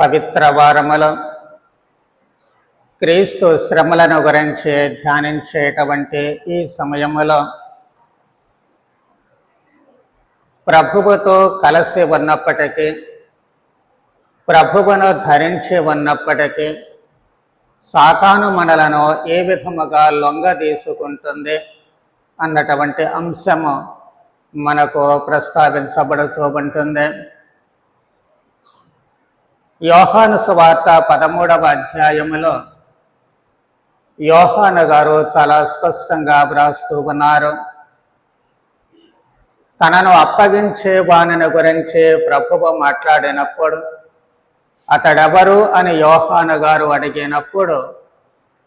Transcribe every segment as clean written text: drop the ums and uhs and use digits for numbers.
పవిత్ర వారములో క్రీస్తు శ్రమలను గురించి ధ్యానించేటువంటి ఈ సమయములో ప్రభువుతో కలిసి ఉన్నప్పటికీ, ప్రభువును ధరించి ఉన్నప్పటికీ సాతాను మనలను ఏ విధముగా లొంగదీసుకుంటుంది అన్నటువంటి అంశము మనకు ప్రస్తావించబడుతూ ఉంటుంది. యోహాను సువార్త 13వ అధ్యాయములో యోహాను గారు చాలా స్పష్టంగా వ్రాస్తూ ఉన్నారు. తనను అప్పగించే వానిని గురించి ప్రభువు మాట్లాడినప్పుడు, అతడెవరు అని యోహాను గారు అడిగినప్పుడు,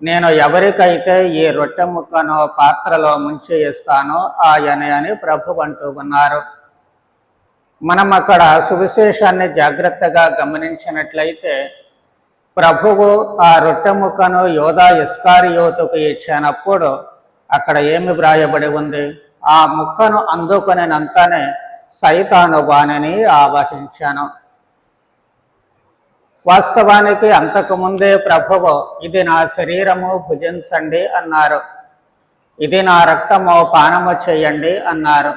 నేను ఎవరికైతే ఈ రొట్టె ముక్కను పాత్రలో ముంచి ఇస్తానో ఆయనే అని ప్రభువు అంటూ ఉన్నారు. మనం అక్కడ సువిశేషాన్ని జాగ్రత్తగా గమనించినట్లయితే, ప్రభువు ఆ రొట్టె ముక్కను యోధా ఇస్కారియోతుకు ఇచ్చినప్పుడు అక్కడ ఏమి వ్రాయబడి ఉంది? ఆ ముక్కను అందుకొనినంతనే సైతాను వానిని ఆవహించాను. వాస్తవానికి అంతకుముందే ప్రభువు ఇది నా శరీరము, భుజించండి అన్నారు. ఇది నా రక్తము, పానము చేయండి అన్నారు.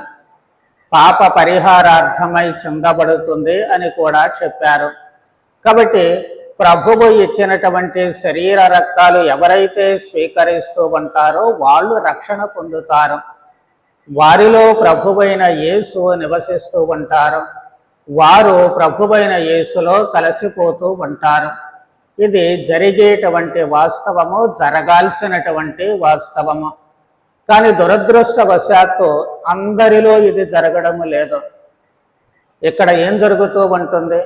పాప పరిహారార్థమై చిందబడుతుంది అని కూడా చెప్పారు. కాబట్టి ప్రభువు ఇచ్చినటువంటి శరీర రక్తాలు ఎవరైతే స్వీకరిస్తూ ఉంటారో వాళ్ళు రక్షణ పొందుతారు. వారిలో ప్రభువైన యేసు నివసిస్తూ ఉంటారు. వారు ప్రభువైన యేసులో కలిసిపోతూ ఉంటారు. ఇది జరిగేటువంటి వాస్తవము, జరగాల్సినటువంటి వాస్తవము. కానీ దురదృష్టవశాత్తు అందరిలో ఇది జరగడము లేదు. ఇక్కడ ఏం జరుగుతూ ఉంటుంది?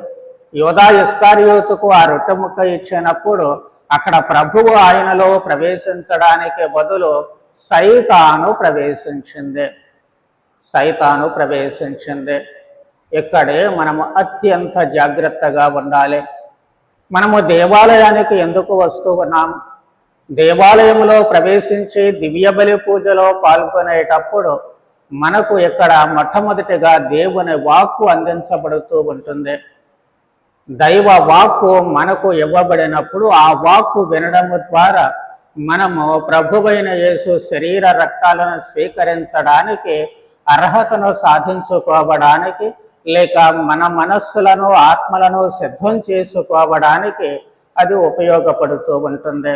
యోధా ఇస్కారియోతుకు ఆ రొట్టె ముక్క ఇచ్చినప్పుడు అక్కడ ప్రభువు ఆయనలో ప్రవేశించడానికి బదులు సైతాను ప్రవేశించింది. ఇక్కడే మనము అత్యంత జాగ్రత్తగా ఉండాలి. మనము దేవాలయానికి ఎందుకు వస్తూ ఉన్నాము? దేవాలయంలో ప్రవేశించి దివ్య బలి పూజలో పాల్గొనేటప్పుడు మనకు ఇక్కడ మొట్టమొదటిగా దేవుని వాక్కు అందించబడుతూ ఉంటుంది. దైవ వాక్కు మనకు ఇవ్వబడినప్పుడు ఆ వాక్కు వినడము ద్వారా మనము ప్రభువైన యేసు శరీర రక్తాలను స్వీకరించడానికి, అర్హతను సాధించుకోవడానికి, లేక మన మనస్సులను, ఆత్మలను సిద్ధం చేసుకోవడానికి అది ఉపయోగపడుతూ ఉంటుంది.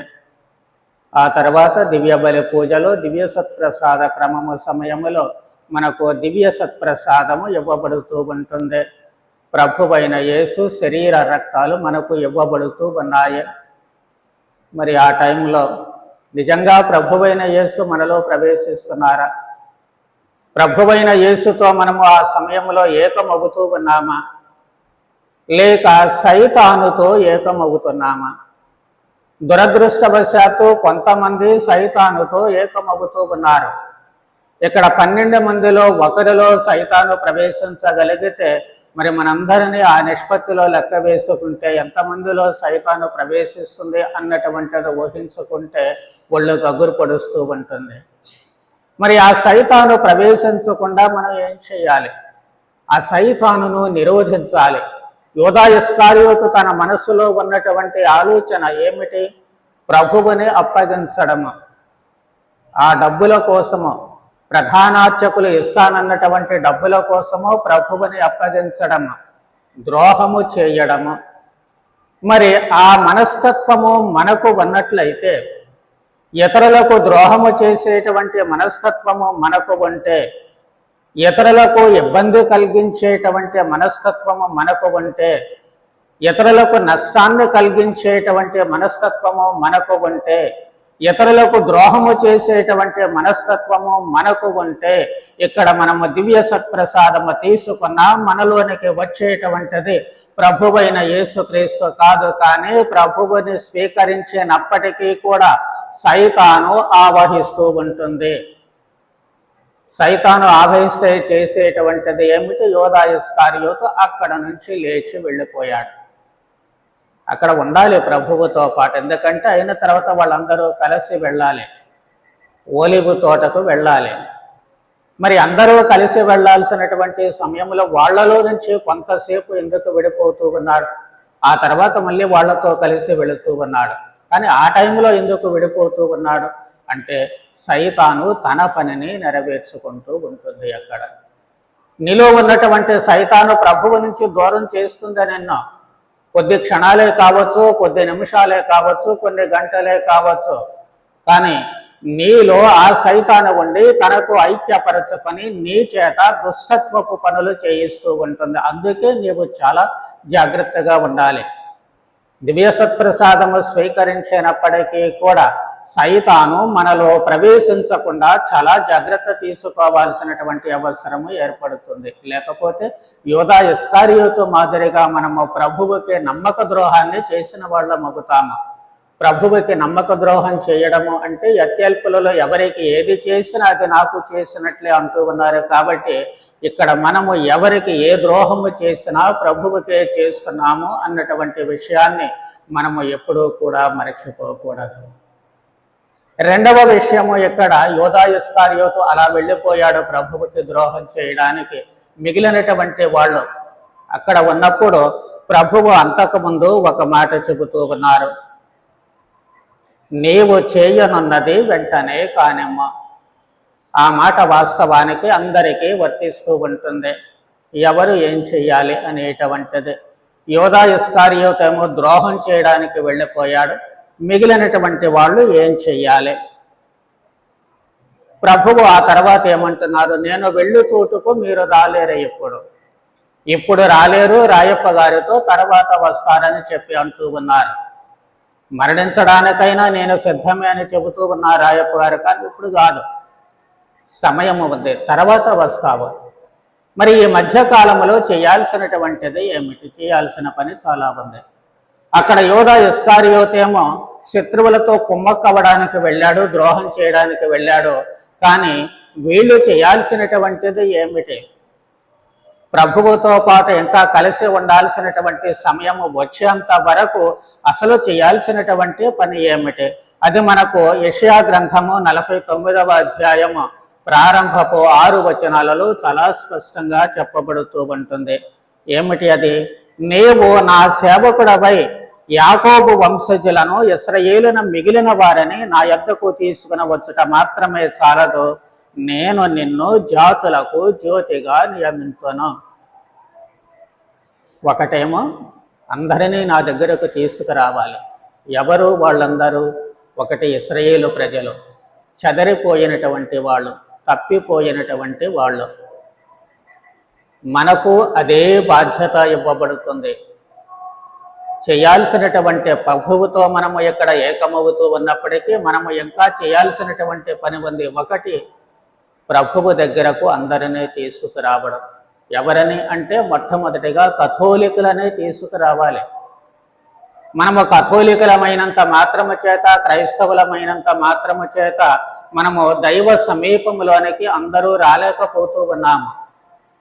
ఆ తర్వాత దివ్య బలి పూజలో దివ్య సత్ప్రసాద క్రమము సమయములో మనకు దివ్య సత్ప్రసాదము ఇవ్వబడుతూ ఉంటుంది. ప్రభువైన యేసు శరీర రక్తాలు మనకు ఇవ్వబడుతూ ఉన్నాయి. మరి ఆ టైంలో నిజంగా ప్రభువైన యేసు మనలో ప్రవేశిస్తున్నారా? ప్రభువైన యేసుతో మనము ఆ సమయంలో ఏకమవుతూ ఉన్నామా? లేక సైతానుతో ఏకమవుతున్నామా? దురదృష్టవశాత్తు కొంతమంది సైతానుతో ఏకమవుతూ ఉన్నారు. ఇక్కడ 12 మందిలో ఒకరిలో సైతాను ప్రవేశించగలిగితే మరి మనందరినీ ఆ నిష్పత్తిలో లెక్క వేసుకుంటే ఎంతమందిలో సైతాను ప్రవేశిస్తుంది అన్నటువంటిది ఊహించుకుంటే ఒళ్ళు గగురు పడుస్తూ ఉంటుంది. మరి ఆ సైతాను ప్రవేశించకుండా మనం ఏం చేయాలి? ఆ సైతానును నిరోధించాలి. యోధా ఇస్కారియోతు తన మనస్సులో ఉన్నటువంటి ఆలోచన ఏమిటి? ప్రభువుని అప్పగించడము, ఆ డబ్బుల కోసము, ప్రధానార్చకులు ఇస్తానన్నటువంటి డబ్బుల కోసము ప్రభువుని అప్పగించడము, ద్రోహము చేయడము. మరి ఆ మనస్తత్వము మనకు ఉన్నట్లయితే, ఇతరులకు ద్రోహము చేసేటువంటి మనస్తత్వము మనకు ఉంటే, ఇతరులకు ఇబ్బంది కలిగించేటువంటి మనస్తత్వము మనకు ఉంటే, ఇతరులకు నష్టాన్ని కలిగించేటువంటి మనస్తత్వము మనకు ఉంటే, ఇతరులకు ద్రోహము చేసేటువంటి మనస్తత్వము మనకు ఉంటే, ఇక్కడ మనము దివ్య సత్ప్రసాదము తీసుకున్నా మనలోనికి వచ్చేటువంటిది ప్రభువైన యేసుక్రీస్తు కాదు. కానీ ప్రభువుని స్వీకరించినప్పటికీ కూడా సైతాను ఆవహిస్తూ ఉంటుంది. సైతాను ఆవహిస్తే చేసేటువంటిది ఏమిటి? యోధా ఇస్కారియోతు అక్కడ నుంచి లేచి వెళ్ళిపోయాడు. అక్కడ ఉండాలి ప్రభువుతో పాటు. ఎందుకంటే అయిన తర్వాత వాళ్ళందరూ కలిసి వెళ్ళాలి, ఓలివు తోటకు వెళ్ళాలి. మరి అందరూ కలిసి వెళ్లాల్సినటువంటి సమయంలో వాళ్లలో నుంచి కొంతసేపు ఎందుకు విడిపోతూ ఉన్నారు? ఆ తర్వాత మళ్ళీ వాళ్ళతో కలిసి వెళుతూ ఉన్నాడు. కానీ ఆ టైంలో ఎందుకు విడిపోతూ ఉన్నాడు అంటే సైతాను తన పనిని నెరవేర్చుకుంటూ ఉంటుంది. అక్కడ నీలో ఉన్నటువంటి సైతాను ప్రభువు నుంచి దూరం చేస్తుందని ఎన్నో కొద్ది క్షణాలే కావచ్చు, కొద్ది నిమిషాలే కావచ్చు, కొన్ని గంటలే కావచ్చు, కానీ నీలో ఆ సైతాను ఉండి తనతో ఐక్యపరచుకొని నీ చేత దుష్టత్వపు పనులు చేయిస్తూ ఉంటుంది. అందుకే నీవు చాలా జాగ్రత్తగా ఉండాలి. దివ్య సత్ప్రసాదము స్వీకరించినప్పటికీ కూడా సైతాను మనలో ప్రవేశించకుండా చాలా జాగ్రత్త తీసుకోవాల్సినటువంటి అవసరము ఏర్పడుతుంది. లేకపోతే యూదా ఇస్కారియోతు మాదిరిగా మనము ప్రభువుకి నమ్మక ద్రోహాన్ని చేసిన వాళ్ళం అవుతాము. ప్రభువుకి నమ్మక ద్రోహం చేయడము అంటే అత్యల్పులలో ఎవరికి ఏది చేసినా అది నాకు చేసినట్లే అంటూ ఉన్నారు. కాబట్టి ఇక్కడ మనము ఎవరికి ఏ ద్రోహము చేసినా ప్రభువుకే చేస్తున్నాము అన్నటువంటి విషయాన్ని మనము ఎప్పుడూ కూడా మరచిపోకూడదు. రెండవ విషయము, ఇక్కడ యూదా ఇస్కారియోతు అలా వెళ్ళిపోయాడు ప్రభువుకి ద్రోహం చేయడానికి. మిగిలినటువంటి వాళ్ళు అక్కడ ఉన్నప్పుడు ప్రభువు అంతకుముందు ఒక మాట చెబుతూ ఉన్నారు, నీవు చేయనున్నది వెంటనే కానిమ్మ. ఆ మాట వాస్తవానికి అందరికీ వర్తిస్తూ ఉంటుంది. ఎవరు ఏం చెయ్యాలి అనేటువంటిది. యూదా ఇస్కారియోతు ఏమో ద్రోహం చేయడానికి వెళ్ళిపోయాడు. మిగిలినటువంటి వాళ్ళు ఏం చెయ్యాలి? ప్రభువు ఆ తర్వాత ఏమంటున్నారు, నేను వెళ్ళు చోటుకు మీరు రాలేరు, ఇప్పుడు రాలేరు, రాయప్ప గారితో తర్వాత వస్తారని చెప్పి అంటూ ఉన్నారు. మరణించడానికైనా నేను సిద్ధమే అని చెబుతూ ఉన్నా రాయప్ప గారు, కానీ ఇప్పుడు కాదు, సమయం ఉంది, తర్వాత వస్తావు. మరి ఈ మధ్యకాలంలో చేయాల్సినటువంటిది ఏమిటి? చేయాల్సిన పని చాలా ఉంది. అక్కడ యూదా ఇస్కారియోతేమో శత్రువులతో కుమ్మక్కవడానికి వెళ్ళాడు, ద్రోహం చేయడానికి వెళ్ళాడు. కానీ వీళ్ళు చేయాల్సినటువంటిది ఏమిటి? ప్రభువుతో పాటు ఇంకా కలిసి ఉండాల్సినటువంటి సమయము వచ్చేంత వరకు అసలు చేయాల్సినటువంటి పని ఏమిటి? అది మనకు యెషయా గ్రంథము 49వ అధ్యాయము ప్రారంభపు 6 వచనాలలో చాలా స్పష్టంగా చెప్పబడుతూ ఉంటుంది. ఏమిటి అది? నీవు నా సేవకుడవై యాకోబు వంశజులను ఇశ్రాయేలును మిగిలిన వారిని నా యొద్దకు తీసుకుని వచ్చుట మాత్రమే చాలదు, నేను నిన్ను జాతులకు జ్యోతిగా నియమించును. ఒకటేమో అందరినీ నా దగ్గరకు తీసుకురావాలి. ఎవరు వాళ్ళందరూ? ఒకటి ఇశ్రాయేలు ప్రజలు, చెదరిపోయినటువంటి వాళ్ళు, తప్పిపోయినటువంటి వాళ్ళు. మనకు అదే బాధ్యత ఇవ్వబడుతుంది. చేయాల్సినటువంటి ప్రభువుతో మనము ఇక్కడ ఏకమవుతూ ఉన్నప్పటికీ మనము ఇంకా చేయాల్సినటువంటి పని ఉంది. ఒకటి, ప్రభువు దగ్గరకు అందరినీ తీసుకురావడం. ఎవరని అంటే మొట్టమొదటిగా కథోలికులనే తీసుకురావాలి. మనము కథోలికులమైనంత మాత్రము చేత, క్రైస్తవులమైనంత మాత్రము చేత మనము దైవ సమీపంలోనికి అందరూ రాలేకపోతూ ఉన్నాము.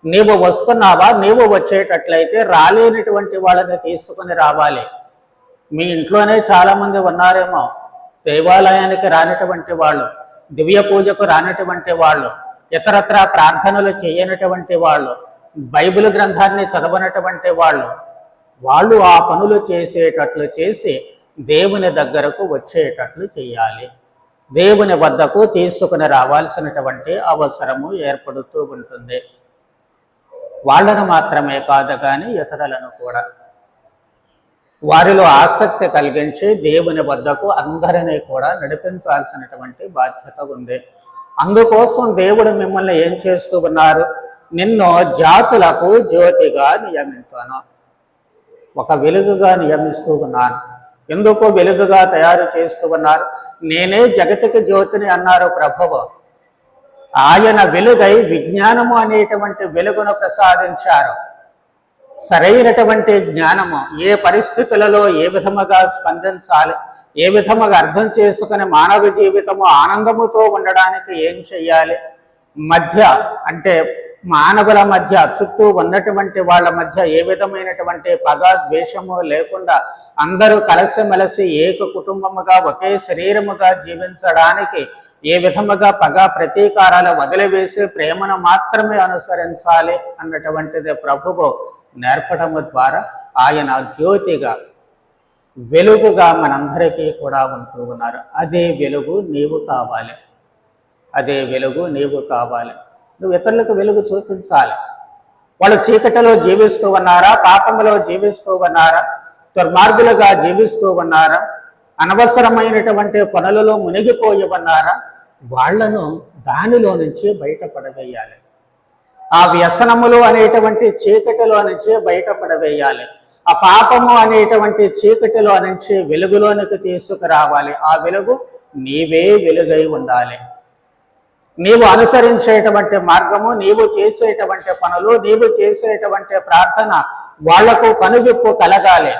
నీవు వస్తున్నావా? నీవు వచ్చేటట్లయితే రాలేనటువంటి వాళ్ళని తీసుకుని రావాలి. మీ ఇంట్లోనే చాలామంది ఉన్నారేమో దేవాలయానికి రానటువంటి వాళ్ళు, దివ్య పూజకు రానటువంటి వాళ్ళు, ఇతరత్ర ప్రార్థనలు చేయనటువంటి వాళ్ళు, బైబిల్ గ్రంథాన్ని చదవనటువంటి వాళ్ళు ఆ పనులు చేసేటట్లు చేసి దేవుని దగ్గరకు వచ్చేటట్లు చేయాలి. దేవుని వద్దకు తీసుకుని రావాల్సినటువంటి అవసరము ఏర్పడుతూ ఉంటుంది. వాళ్ళను మాత్రమే కాదు కానీ ఇతరులను కూడా వారిలో ఆసక్తి కలిగించి దేవుని వద్దకు అందరినీ కూడా నడిపించాల్సినటువంటి బాధ్యత ఉంది. అందుకోసం దేవుడు మిమ్మల్ని ఏం చేస్తూ ఉన్నారు? నిన్ను జాతులకు జ్యోతిగా నియమించాను, ఒక వెలుగుగా నియమిస్తూ ఉన్నాను. ఎందుకు వెలుగుగా తయారు చేస్తూ ఉన్నారు? నేనే జగతికి జ్యోతిని అన్నారు ప్రభువు. ఆయన వెలుగై విజ్ఞానము అనేటువంటి వెలుగును ప్రసాదించారు. సరైనటువంటి జ్ఞానము, ఏ పరిస్థితులలో ఏ విధముగా స్పందించాలి, ఏ విధముగా అర్థం చేసుకుని మానవ జీవితము ఆనందముతో ఉండడానికి ఏం చెయ్యాలి, మధ్య అంటే మానవుల మధ్య, చుట్టూ ఉన్నటువంటి వాళ్ళ మధ్య ఏ విధమైనటువంటి పగ ద్వేషము లేకుండా అందరూ కలిసిమెలిసి ఏక కుటుంబముగా ఒకే శరీరముగా జీవించడానికి ఏ విధముగా పగ ప్రతీకారాలు వదిలివేసి ప్రేమను మాత్రమే అనుసరించాలి అన్నటువంటిది ప్రభువు నేర్పడము ద్వారా ఆయన జ్యోతిగా, వెలుగుగా మనందరికీ కూడా ఉంటూ ఉన్నారు. అదే వెలుగు నీవు కావాలి. అదే వెలుగు నీవు కావాలి. నువ్వు ఇతరులకు వెలుగు చూపించాలి. వాళ్ళు చీకటిలో జీవిస్తూ ఉన్నారా, పాపములో జీవిస్తూ ఉన్నారా, దుర్మార్గులుగా జీవిస్తూ ఉన్నారా, అనవసరమైనటువంటి పనులలో మునిగిపోయి ఉన్నారా, వాళ్లను దానిలో నుంచి బయటపడవేయాలి. ఆ వ్యసనములు అనేటువంటి చీకటిలో నుంచి బయటపడవేయాలి. ఆ పాపము అనేటువంటి చీకటిలో నుంచి వెలుగులోనికి తీసుకురావాలి. ఆ వెలుగు నీవే వెలుగై ఉండాలి. నీవు అనుసరించేటువంటి మార్గము, నీవు చేసేటువంటి పనులు, నీవు చేసేటువంటి ప్రార్థన వాళ్లకు కనువిప్పు కలగాలి.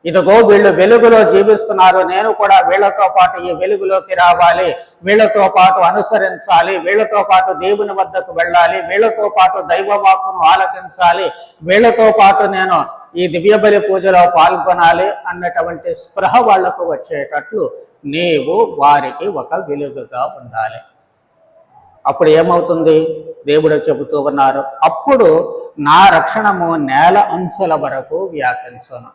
ఇదిగో వీళ్ళు వెలుగులో జీవిస్తున్నారు, నేను కూడా వీళ్లతో పాటు ఈ వెలుగులోకి రావాలి, వీళ్లతో పాటు అనుసరించాలి, వీళ్లతో పాటు దేవుని వద్దకు వెళ్ళాలి, వీళ్లతో పాటు దైవవాక్కును ఆలకించాలి, వీళ్లతో పాటు నేను ఈ దివ్యబలి పూజలో పాల్గొనాలి అన్నటువంటి స్పృహ వాళ్లకు వచ్చేటట్లు నీవు వారికి ఒక వెలుగుగా ఉండాలి. అప్పుడు ఏమవుతుంది? దేవుడు చెబుతూ ఉన్నారు, అప్పుడు నా రక్షణము నేల అంచుల వరకు వ్యాపించును.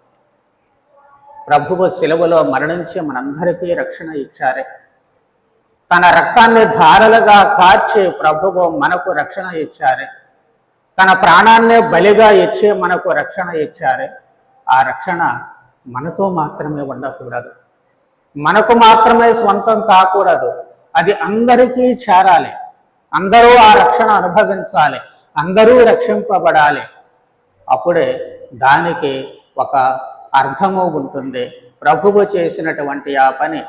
ప్రభువు శిలువలో మరణించి మనందరికీ రక్షణ ఇచ్చారే. తన రక్తాన్ని ధారలుగా కార్చి ప్రభువు మనకు రక్షణ ఇచ్చారే. తన ప్రాణాన్నే బలిగా ఇచ్చి మనకు రక్షణ ఇచ్చారే. ఆ రక్షణ మనతో మాత్రమే ఉండకూడదు, మనకు మాత్రమే స్వంతం కాకూడదు. అది అందరికీ చేరాలి. అందరూ ఆ రక్షణ అనుభవించాలి, అందరూ రక్షింపబడాలి. అప్పుడే దానికి ఒక అర్థము ఉంటుంది. ప్రభువు చేసినటువంటి ఆ పని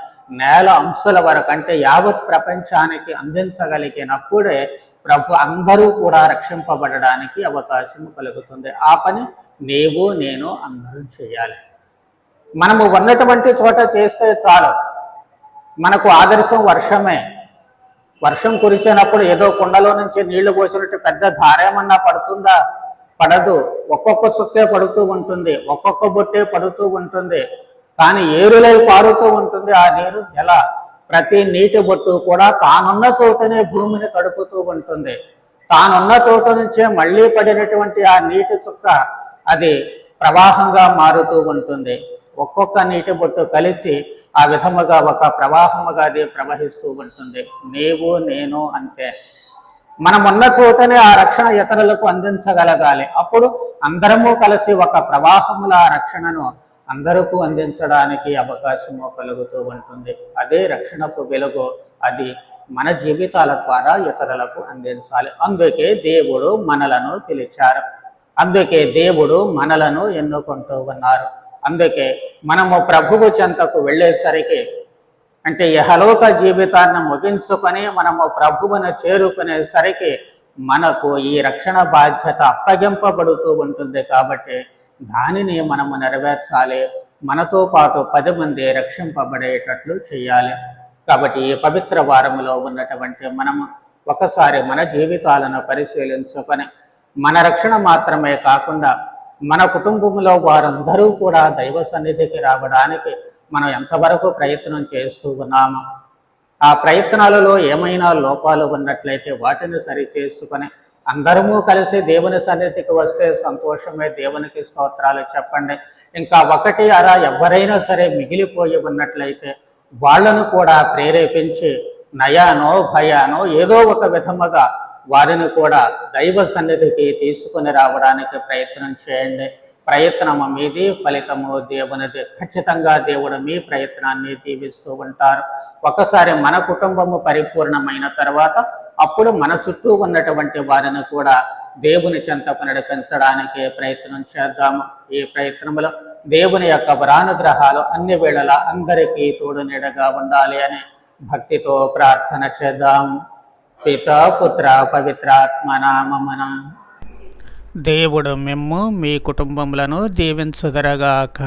నేల అంశుల వరకు, అంటే యావత్ ప్రపంచానికి అందించగలిగినప్పుడే ప్రభు అందరూ కూడా రక్షింపబడడానికి అవకాశం కలుగుతుంది. ఆ పని నీవు నేను అందరూ చేయాలి. మనము ఉన్నటువంటి చోట చేస్తే చాలు. మనకు ఆదర్శం వర్షమే. వర్షం కురిసినప్పుడు ఏదో కుండలో నుంచి నీళ్లు పోసినట్టు పెద్ద ధారేమన్నా పడుతుందా? పడదు. ఒక్కొక్క చుక్కే పడుతూ ఉంటుంది, ఒక్కొక్క బొట్టే పడుతూ ఉంటుంది. కానీ ఏరులై పారుతూ ఉంటుంది ఆ నీరు. ఎలా? ప్రతి నీటి బొట్టు కూడా తానున్న చోటనే భూమిని తడుపుతూ ఉంటుంది. తానున్న చోట నుంచే మళ్ళీ పడినటువంటి ఆ నీటి చుక్క అది ప్రవాహంగా మారుతూ ఉంటుంది. ఒక్కొక్క నీటి బొట్టు కలిసి ఆ విధముగా ఒక ప్రవాహముగా అది ప్రవహిస్తూ ఉంటుంది. నీవు నేను అంతే. మనమున్న చోటనే ఆ రక్షణ ఇతరులకు అందించగలగాలి. అప్పుడు అందరము కలిసి ఒక ప్రవాహముల ఆ రక్షణను అందరికీ అందించడానికి అవకాశము కలుగుతూ ఉంటుంది. అదే రక్షణకు వెలుగు. అది మన జీవితాల ద్వారా ఇతరులకు అందించాలి. అందుకే దేవుడు మనలను పిలిచారు. అందుకే దేవుడు మనలను ఎన్నుకుంటూ ఉన్నారు. అందుకే మనము ప్రభువు చెంతకు వెళ్ళేసరికి, అంటే యహలోక జీవితాన్ని ముగించుకొని మనము ప్రభువును చేరుకునేసరికి మనకు ఈ రక్షణ బాధ్యత అప్పగింపబడుతూ ఉంటుంది. కాబట్టి దానిని మనము నెరవేర్చాలి. మనతో పాటు 10 మంది రక్షింపబడేటట్లు చేయాలి. కాబట్టి ఈ పవిత్ర వారములో ఉన్నటువంటి మనము ఒకసారి మన జీవితాలను పరిశీలించుకొని మన రక్షణ మాత్రమే కాకుండా మన కుటుంబంలో వారందరూ కూడా దైవ సన్నిధికి రావడానికి మనం ఎంతవరకు ప్రయత్నం చేస్తూ ఉన్నాము. ఆ ప్రయత్నాలలో ఏమైనా లోపాలు ఉన్నట్లయితే వాటిని సరి చేసుకొని అందరము కలిసి దేవుని సన్నిధికి వస్తే సంతోషమే. దేవునికి స్తోత్రాలు చెప్పండి. ఇంకా ఒకటి అరా ఎవరైనా సరే మిగిలిపోయి ఉన్నట్లయితే వాళ్లను కూడా ప్రేరేపించి నయానో భయానో ఏదో ఒక విధముగా వారిని కూడా దైవ సన్నిధికి తీసుకుని రావడానికి ప్రయత్నం చేయండి. ప్రయత్నము మీది, ఫలితము దేవునిది. ఖచ్చితంగా దేవుడు మీ ప్రయత్నాన్ని దీవిస్తూ ఉంటారు. ఒకసారి మన కుటుంబము పరిపూర్ణమైన తర్వాత అప్పుడు మన చుట్టూ ఉన్నటువంటి వారిని కూడా దేవుని చెంతకు నడిపించడానికి ప్రయత్నం చేద్దాము. ఈ ప్రయత్నములో దేవుని యొక్క వరానుగ్రహాలు అన్ని వేళలా అందరికీ తోడు నీడగా ఉండాలి అని భక్తితో ప్రార్థన చేద్దాం. పితా పుత్ర పవిత్రాత్మ నామమున. దేవుడు మిమ్ము మీ కుటుంబములను దీవించుదరగాక.